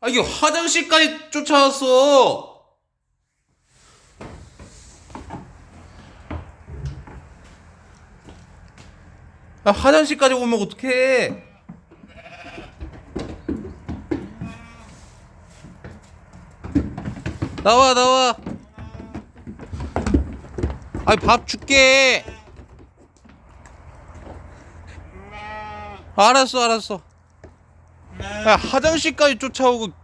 아, 이게 화장실까지 쫓아왔어. 아, 화장실까지 오면 어떡해? 나와, 나와. 아이, 밥 줄게. 알았어, 알았어. 야, 화장실까지 쫓아오고